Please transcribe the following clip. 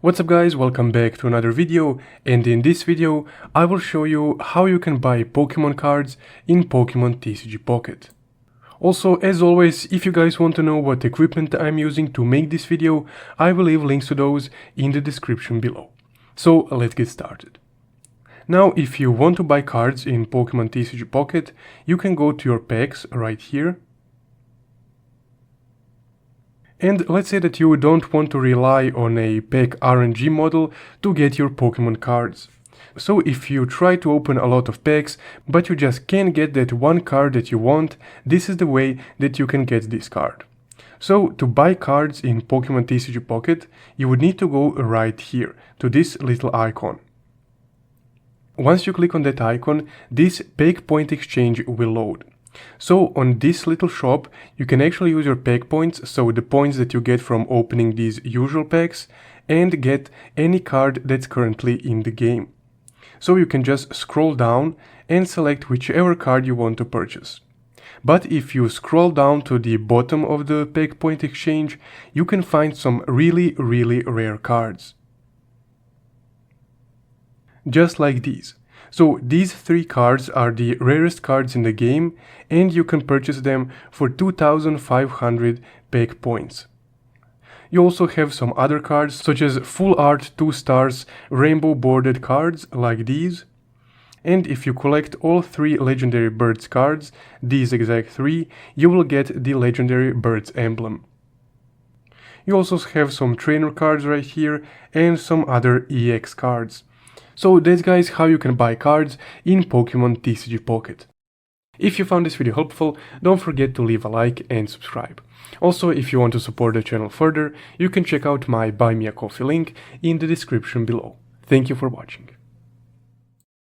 What's up guys, welcome back to another video, and in this video I will show you how you can buy Pokemon cards in Pokemon TCG Pocket. Also, as always, if you guys want to know what equipment I'm using to make this video, I will leave links to those in the description below. So let's get started. Now, if you want to buy cards in Pokemon TCG Pocket, you can go to your packs right here. And let's say that you don't want to rely on a pack RNG model to get your Pokemon cards. So if you try to open a lot of packs, but you just can't get that one card that you want, this is the way that you can get this card. So to buy cards in Pokemon TCG Pocket, you would need to go right here, to this little icon. Once you click on that icon, this pack point exchange will load. So on this little shop, you can actually use your pack points, so the points that you get from opening these usual packs, and get any card that's currently in the game. So you can just scroll down and select whichever card you want to purchase. But if you scroll down to the bottom of the pack point exchange, you can find some really rare cards. Just like these. So these three cards are the rarest cards in the game, and you can purchase them for 2500 pack points. You also have some other cards such as full art 2 stars rainbow bordered cards like these. And if you collect all 3 legendary birds cards, these exact 3, you will get the legendary birds emblem. You also have some trainer cards right here and some other EX cards. So that's guys how you can buy cards in Pokemon TCG Pocket. If you found this video helpful, don't forget to leave a like and subscribe. Also, if you want to support the channel further, you can check out my Buy Me a Coffee link in the description below. Thank you for watching.